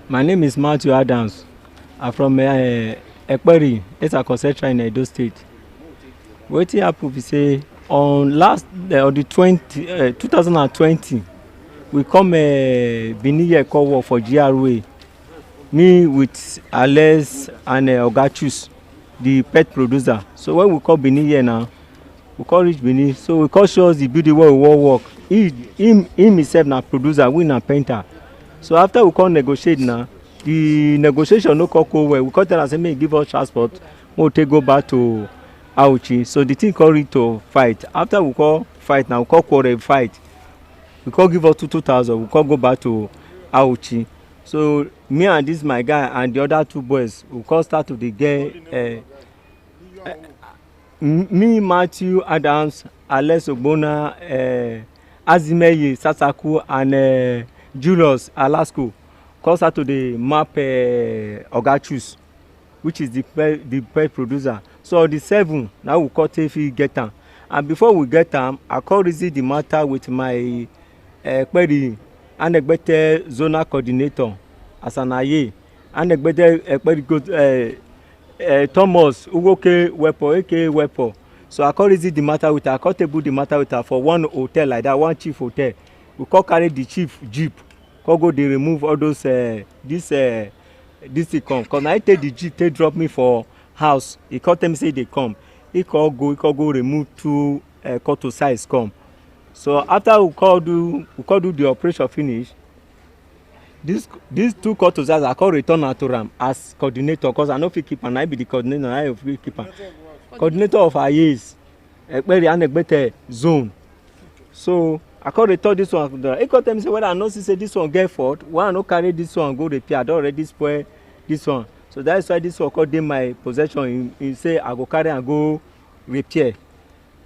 My name is Matthew Adams. I'm from Ekperi. It's a concentra in Edo State. Wetin happen be say on on the 2020 we come Benin here come work for GRA. Me with Alex and Ogachus, the pet producer. So when we come Benin here now, we come reach Benin. So we come show us the building where we wan work. Him himself na producer, we na painter. So after we come negotiate now, the negotiation no come go well. We come tell am say make he give us transport, make we take go back to Auchi. So the thing come reach to fight. After we come fight now, we come quarrel fight. We come give us 2,000. We come go back to Auchi. So me and this my guy and the other two boys, we come start to dey get me Matthew Adams, Alex Ogbonna, Azimeye Sasaku and Julius Alasko come start to dey map Ogachus, which is the pet producer. So the 7 now we come take fit get am, and before we get am I come reason the matter with my Ekperi Anegbete zonal coordinator Asanaye Anegbete Ekperi Thomas Ugoke Wepo aka Wepo. So I come reason the matter with her. I come table the matter with her for one hotel like that, one chief hotel. We come carry the chief jeep come go dey remove all those this thing come, cause na he take the jeep take drop me for house. He come tell me say he dey come. He come go remove 2 cultists come. So after we come do the operation finish, these 2 cultists I come return am to am as coordinator, cause I no fit keep am. I be the coordinator, I fit keep am. Coordinator of Ayes Ekperi Anegbete zone. So I come return this one. He come tell me say whether I know say this one get fault, why I no carry this one go repair. I don already spoil this one. So that is why this one come dey my possession. He say I go carry am go repair.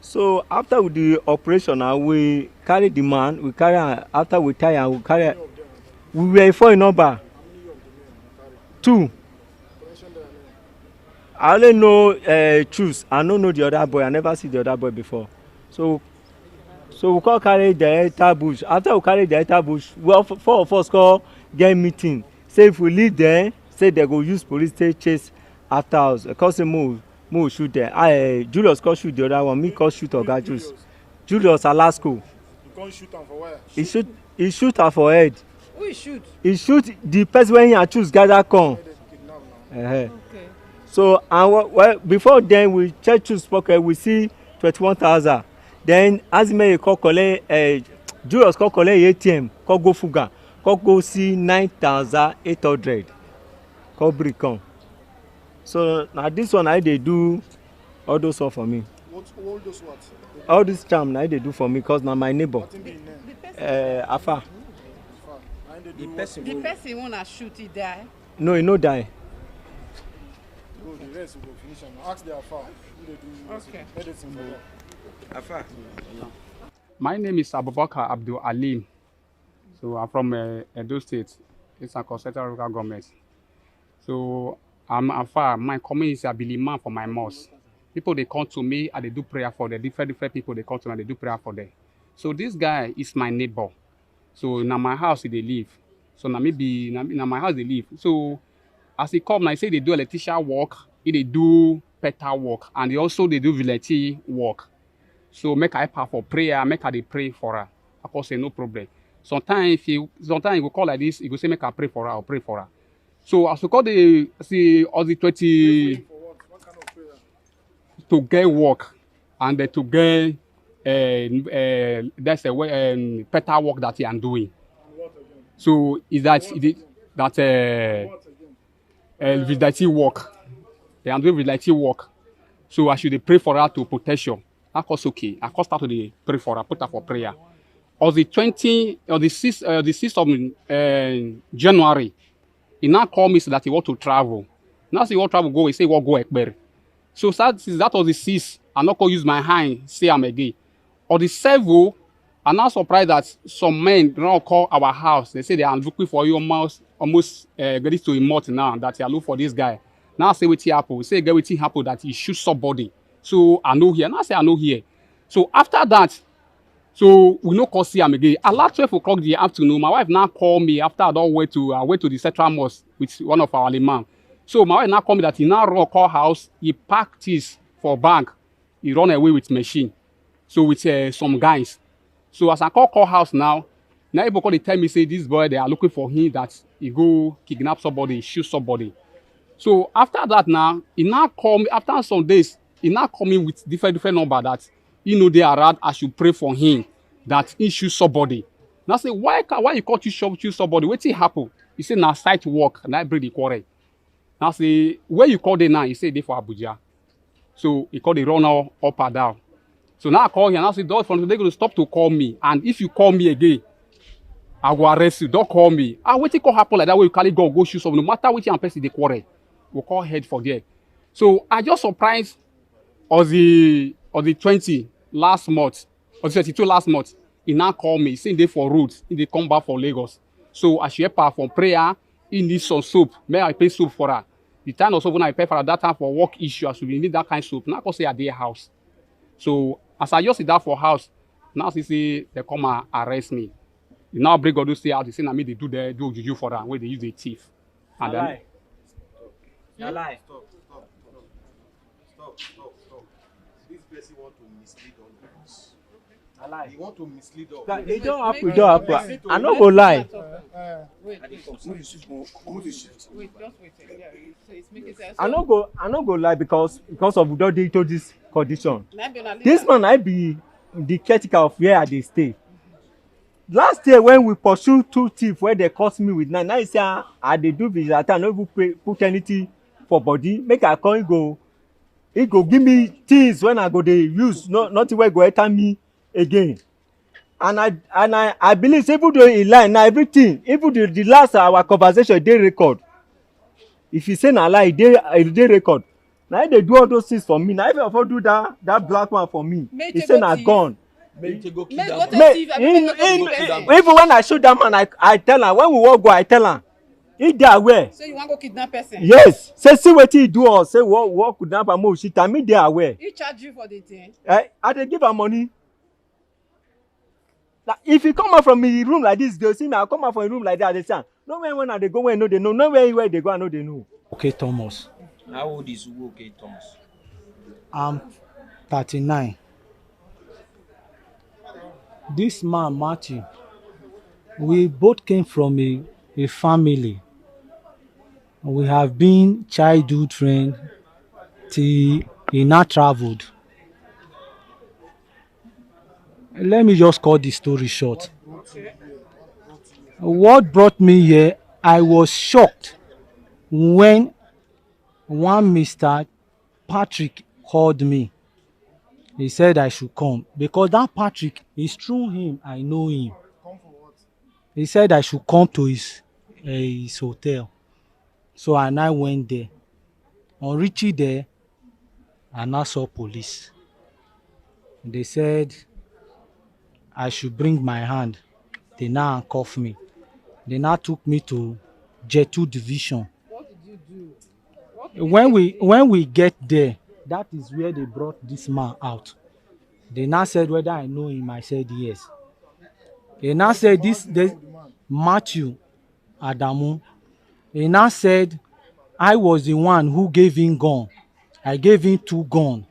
So after we do the operation now, we carry the man, we carry am. After we tie am, we carry am. We were 4 in number. 2. I only know choose. I no know the other boy. I never see the other boy before. So we come carry the enter bush. After we carry the enter bush, 4 of us come get meeting. Say if we leave there, say they go use police take chase after us. Because say mo shoot there. Julius come shoot the other one. Me come shoot Ogachus. Julius Alasko. You can't shoot am for where? He shoot her for head. Who he shoot? He shoot the person when he choose gather come. Okay. So and before then we check choose pocket, we see 21,000. Then Azimeye come collect Julius come collect ATM, come go fuga, come go see 9,800. Come bring come. So now this one I dey do all those one for me. All those what? All this charm now they do for me cause na my neighbor. Afa. The person wanna shoot, he die. No, he no die. Go the rest will go finish am. Ask the Afa. Okay. Afa. My name is Abubakar Abdul Alim. So I'm from Edo State. It's a concentrated local government. So I'm Afa. My community is a Bilima for my mosque. People they come to me and they do prayer for them. Different people they come to me and they do prayer for them. So this guy is my neighbor. So now my house they live. So now maybe now my house they live. So as he come, I say they do electrician work, they do petter work, and they do vigilante work. So make I pay for prayer, make I they pray for her. Of course, say no problem. Sometimes you go call like this, you go say make I pray for her or pray for her. So as we call the all the 20 What kind of prayer? to get work and to get that's a way better work that I am doing. What again? So is that What again? vigilante work? They are doing vigilante work. So I should pray for her to protection. Of course, okay. I can start to pray for her, put her for prayer. On the 6th of January, he now called me so that he want to travel. Now say he want to travel, go. He say he want go Ekperi. So that was the 6th. I not going to use my hand, say I'm again. On the 7th, I'm not surprised that some men now call our house. They say they are looking for you almost ready to a month now that they are looking for this guy. Now I say what happened. We say get what happened that he shoot somebody. So I know here. Now I say I know here. So after that, So we no call see am again. Around 12 o'clock the afternoon, my wife now call me after I went to the central mosque with one of our imam. So my wife now call me that he now run call house, he packed his for bank, he run away with machine. So with some guys. So as I call house now people call they tell me say this boy they are looking for him that he go kidnap somebody, shoot somebody. So after that now, he now call me after some days, he now call me with different number that they around. I should pray for him that he shoot somebody. Now I say why you call you shoot somebody? Wetin happen? He say na site work and I bring the quarrel. Now I say where you call them now? He say they for Abuja. So he call the runner up and down. So now I call him and I say, "Dog, from today going to stop to call me. And if you call me again, I will arrest you. Don't call me. Wetin call happen like that way you carry go shoot something. No matter wetin and person dey quarrel, we call head for there." So I just surprised on the 20 last month, or the 32 last month. He now call me, saying they for road, they come back from Lagos. So I should help her from prayer. He needs some soap. May I pay soap for her? The time also when I pay for her that time for work issue, I should need that kind of soap. Now I can say at their house. So as I just sit down for house, now she say they come and arrest me. They now bring all those stay out. They say na me they do juju for that where they use the thief. And then lie. Stop. This person want to mislead us. Lie. He want to mislead us. It don't happen. I no go lie. Wait, just wait. Yeah, so it's making sense. I no go lie because of we don dey into this condition. Na be una leave This am. man I be the caretaker of where I dey stay. Last year when we pursue two thieves wey dey cost me with now he say I dey do vigilante, I no even put anything for body. Make I come, he go give me things when I go dey use, nothing wey go enter me again. And I believe say even though he lie na everything, even the last our conversation dey record. If he say na lie, e dey record. Na him dey do all those things for me. Na him for do that black one for me. Make He you say go na thief. gone. Make go Even thief. when I show that man, I tell am when we wan go, I tell am he dey aware. So you wan go kidnap person? Yes, say see wetin he do us, say what kidnap am, shit am, he dey aware. He charge you for the thing. I dey give am money. Like, if he come out from his room like this, they see me. I come out from a room like that, they say, no where when I dey go, where no they know, no where they go, I know they know. Okay, Thomas. How old is Ugo okay, Thomas? I'm 39. This man, Matthew, we both came from a family. We have been childhood friends till he now traveled. Let me just cut the story short. What brought me here, I was shocked when one Mr. Patrick called me. He said I should come because that Patrick is through him. I know him. He said I should come to his hotel. So I went there. On reaching there, I now saw police. They said I should bring my hand. They now handcuffed me. They now took me to J2 division. What did you do? When we get there, that is where they brought this man out. They now said whether I know him. I said yes. They now said this Matthew Adamu. He now said I was the one who gave him gun. I gave him 2 guns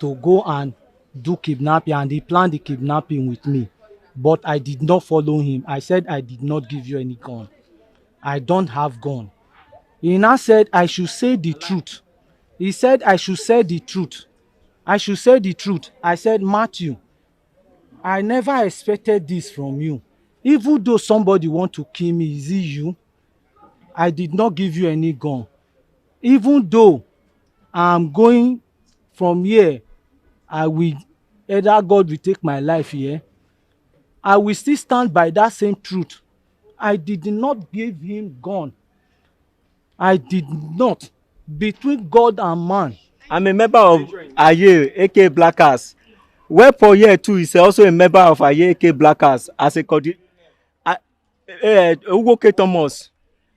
to go and do kidnapping, and he planned the kidnapping with me. But I did not follow him. I said I did not give you any gun. I don't have gun. He now said I should say the truth. He said I should say the truth. I should say the truth. I said, Matthew, I never expected this from you. Even though somebody want to kill me, is it you? I did not give you any gun. Even though I'm going from here, either God will take my life here, I will still stand by that same truth. I did not give him gun. I did not. Between God and man. I'm a member of Aye AK Blackers. Where for here too is also a member of Aye AK Blackers as a Ugo K. Thomas.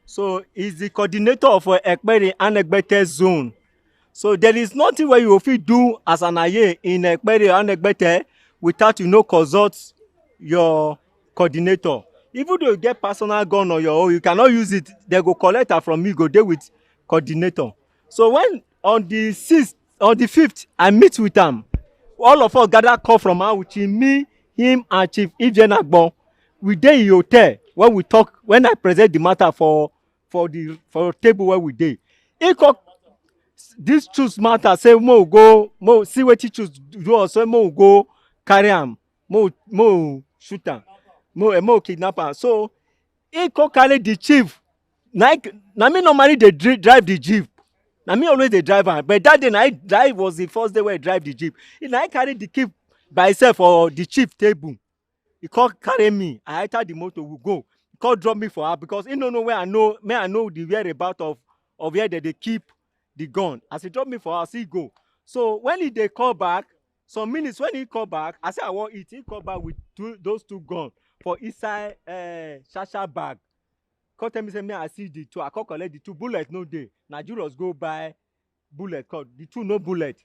So he's the coordinator of Ekperi and Egbete zone. So there is nothing where you fit do as an Aye in Ekperi and Egbete without consult your coordinator. Even though you get personal gun on your own, you cannot use it. They go collect am from you, go dey with coordinator. So when on the 6th, on the 5th, I meet with am. All of us gather call from Auchi, me, him, and Chief Ijenagbon. We dey in hotel when we talk, when I present the matter for table where we dey. He come this choose matter say mo go mo see wetin choose do us say mo go carry am mo shoot am mo kidnap am. So he go carry the chief. Na me normally dey drive the jeep. Na me always dey drive am, but that day na drive was the first day wey I drive the jeep. Na I carry the key by himself for the chief table. He come carry me, I enter the motor, we go. He come drop me for her because he no know where I know, may I know the whereabout of where they keep the gun. As he drop me for house, he go. So when he dey come back, some minutes when he come back, I say I wan eat, he come back with those two guns for inside shasha bag. Come tell me say may I see the two, I come collect the two, bullet no dey. Na Julius go buy bullet, come the two no bullet.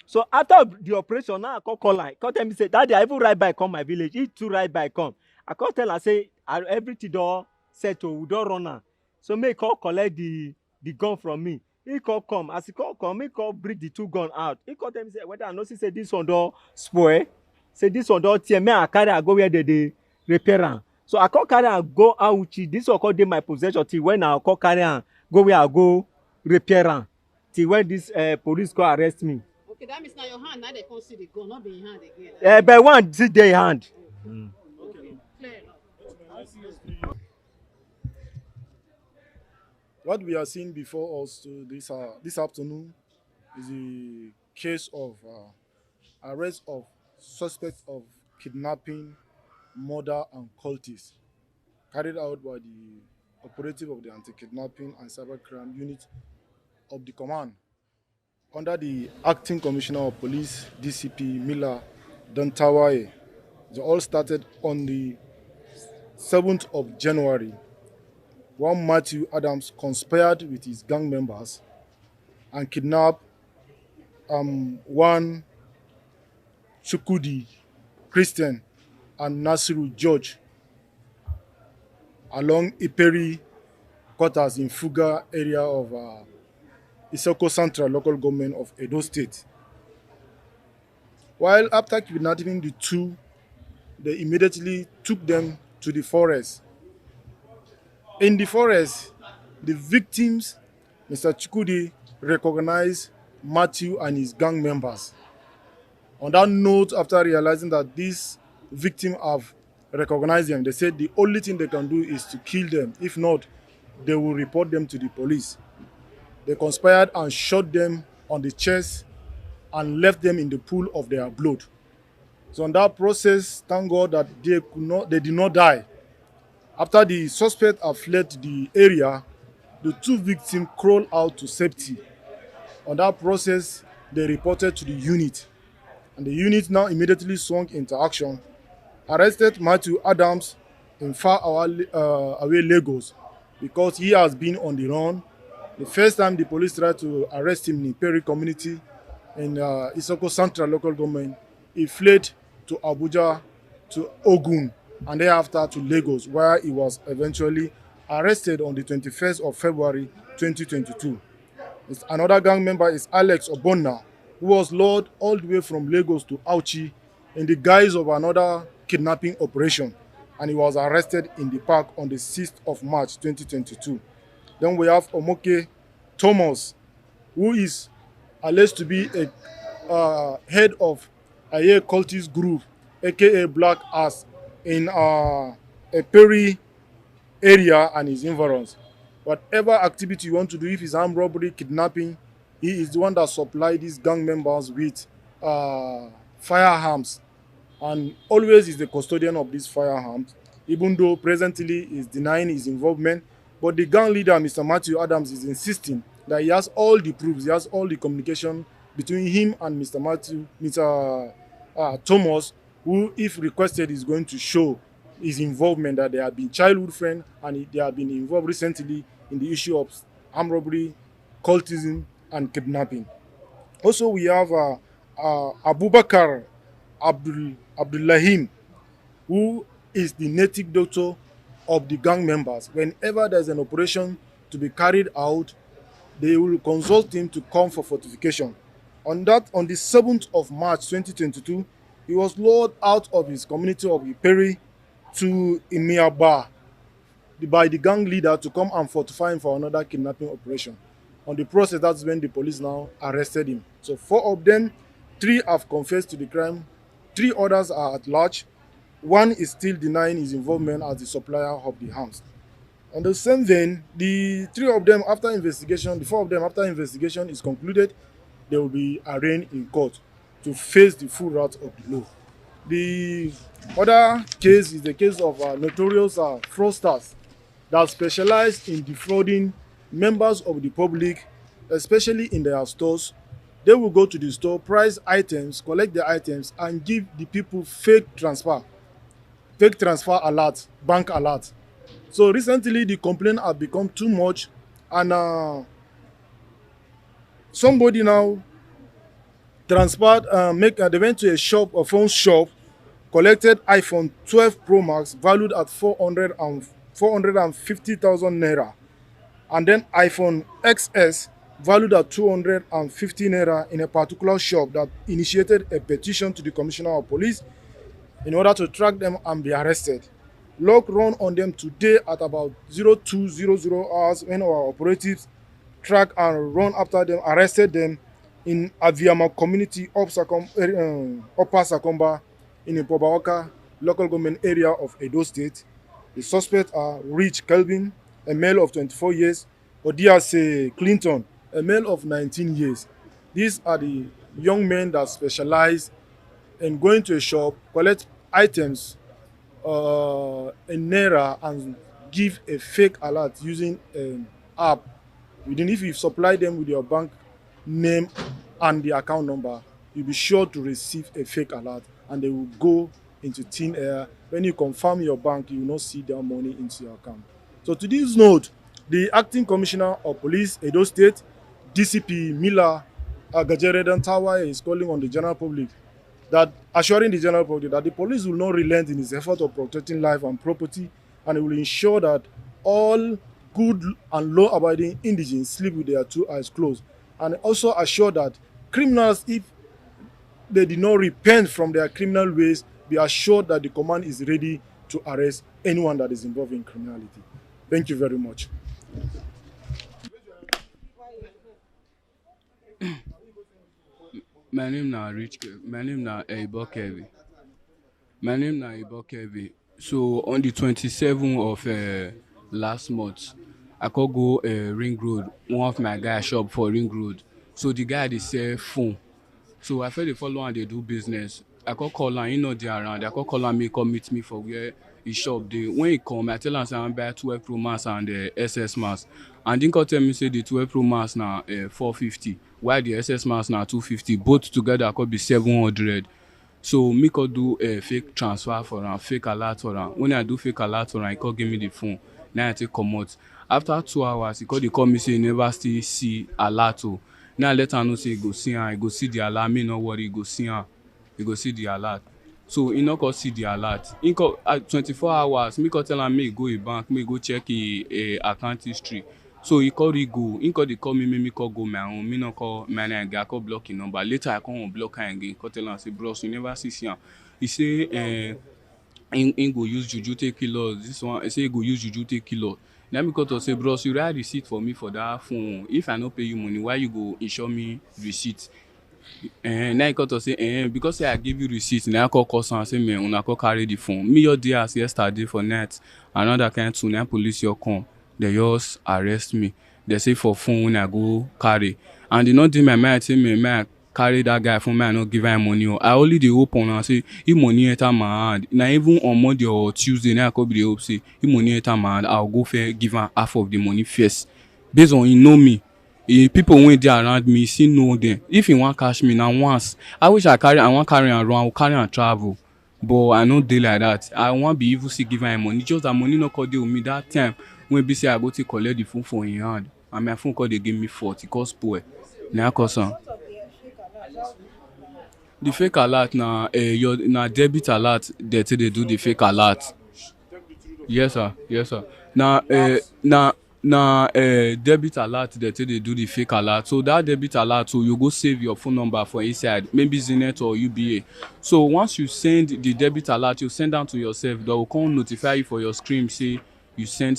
So after the operation, now I call am. Come tell me say daddy, I even ride bike come my village. He too ride bike come. I come tell am say everything don settle, we don run am. So make he come collect the gun from me. He come. As he come, he come bring the two gun out. He come tell me say whether I notice say this one don spoil, say this one don tear. May I carry am go where they dey repair am. So I come carry am go Auchi. This one come dey my possession till when I come carry am go where I go repair am. Till when this police come arrest me. Okay, that means now your hand, now they can't see the gun, not be in hand again. But one still dey hand. Okay, clear enough. What we are seeing before us this afternoon is a case of arrest of suspects of kidnapping, murder, and cultists carried out by the operative of the Anti-Kidnapping and Cybercrime Unit of the Command under the Acting Commissioner of Police, DCP Miller Dantawaye. They all started on the 7th of January. One Matthew Adams conspired with his gang members and kidnapped one Chukudi Christian and Nasiru George along Iperi quarters in Fuga area of Isoko Central local government of Edo State. While after kidnapping the two, they immediately took them to the forest. In the forest, the victims, Mr. Chukudi, recognized Matthew and his gang members. On that note, after realizing that these victims have recognized them, they said the only thing they can do is to kill them. If not, they will report them to the police. They conspired and shot them on the chest and left them in the pool of their blood. So in that process, thank God that they did not die. After the suspect have fled the area, the two victims crawled out to safety. On that process, they reported to the unit, and the unit now immediately swung into action, arrested Matthew Adams in far away Lagos because he has been on the run. The first time the police tried to arrest him in Perry community in Isoko Central local government, he fled to Abuja, to Ogun, and thereafter to Lagos, where he was eventually arrested on the 21st of February 2022. Another gang member is Alex Obonna, who was lured all the way from Lagos to Auchi in the guise of another kidnapping operation, and he was arrested in the park on the 6th of March 2022. Then we have Omoke Thomas, who is alleged to be a head of a cultist group, aka Black Ass, in a Perry area and his environs. Whatever activity you want to do, if it's armed robbery, kidnapping, he is the one that supplied these gang members with firearms, and always is the custodian of these firearms, even though presently is denying his involvement. But the gang leader, Mr. Matthew Adams, is insisting that he has all the proofs, he has all the communication between him and Mr. Thomas, who, if requested, is going to show his involvement, that they have been childhood friends and they have been involved recently in the issue of armed robbery, cultism, and kidnapping. Also, we have Abubakar Abdullahim, who is the native doctor of the gang members. Whenever there's an operation to be carried out, they will consult him to come for fortification. On the 7th of March 2022, he was lured out of his community of Iperi to Imiaba by the gang leader to come and fortify him for another kidnapping operation. On the process, that's when the police now arrested him. So 4 of them, 3 have confessed to the crime, 3 others are at large. 1 is still denying his involvement as the supplier of the arms. On the same vein, the 3 of them, after investigation, the 4 of them, after investigation is concluded, they will be arraigned in court to face the full wrath of the law. The other case is the case of notorious fraudsters that specialize in defrauding members of the public, especially in their stores. They will go to the store, price items, collect the items, and give the people fake transfer alert, bank alert. So recently, the complaint have become too much, and somebody now transferred, they went to a phone shop, collected iPhone 12 Pro Max valued at 450,000 naira, and then iPhone XS valued at 250 naira in a particular shop that initiated a petition to the Commissioner of Police in order to track them and be arrested. Lock run on them today at about 0200 hours when our operatives track and run after them, arrested them in Aviama community Upper Sakomba in the Pobawaka local government area of Edo State. The suspects are Rich Kelvin, a male of 24 years, Odiase Clinton, a male of 19 years. These are the young men that specialize in going to a shop, collect items in naira and give a fake alert using an app. If you supply them with your bank name and the account number, you'll be sure to receive a fake alert and they will go into thin air. When you confirm your bank, you will not see their money into your account. So to this note, the acting commissioner of police, Edo State, DCP Mila Gajeredan Tawa, is calling on the general public, that assuring the general public that the police will not relent in its effort of protecting life and property, and it will ensure that all good and law-abiding indigents sleep with their 2 eyes closed, and also assure that criminals, if they did not repent from their criminal ways, be assured that the command is ready to arrest anyone that is involved in criminality. Thank you very much. My name na Rich. My name na Ibokevi. My name na Ibokevi. So on the 27th of last month, I could go Ring Road. One of my guys shop for Ring Road. So the guy dey sell phone. So I feel they follow and they do business. I could call am, he no dey around. I could call am, he come meet me for where he shop dey. When he come, I tell am say I wan buy 12 Pro Max and SS Max. And he come tell me say the 12 Pro Max na 450, while the SS Max na 250. Both together could be 700. So me could do a fake transfer for am, fake alert for am. When I do fake alert for am, he could give me the phone. Now I take comot. After 2 hours, he could call me say he never still see alert o. Now I let am know say he go see am, he go see the alert. Me no worry, he go see am, he go see the alert. So he no come see the alert. He come at 24 hours. Me come tell am make he go him bank, make he go check him account history. So he come go. He come dey call me, make me come go my own. Me no call my name again. I come block him number. Later I come unblock am again. Come tell am say bros, you never see am. He say he go use juju take kill us. This one he say he go use juju take kill us. Now me come to say bros, you write receipt for me for that phone. If I no pay you money, why you go insure me receipt? Now he come to say because say I give you receipt, now I call am say me una come carry the phone. Me your dey as yesterday for night, another kind two, now police your come, they just arrest me. They say for phone when I go carry, and they not do my mind say me man carry that guy phone, me I not give him money. I only dey hope on and say if money enter my hand, now even on Monday or Tuesday now I come be dey hope say if money enter my hand, I'll go fair give him half of the money first, based on he know me. People wey dey around me still know them. If he wan catch me na once. I wish I wan carry am run, I will carry am travel. But I no dey like that. I wan be even still give am money. Just that money no come dey with me that time when be say I go take collect the phone for him hand. And my phone come dey give me fault. E come spoil. Na cause am. The fake alert na debit alert they take dey do the fake alert. Yes sir, yes sir. Na debit alert they take dey do the fake alert. So that debit alert, so you go save your phone number for inside, maybe Zenith or UBA. So once you send the debit alert, you send am to yourself. They will come notify you for your screen say you send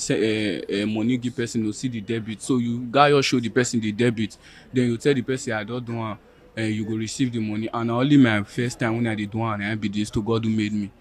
money give person to see the debit. So you gats just show the person the debit. Then you tell the person I don do am. You go receive the money. And na only my first time when I dey do am na be this to God who made me.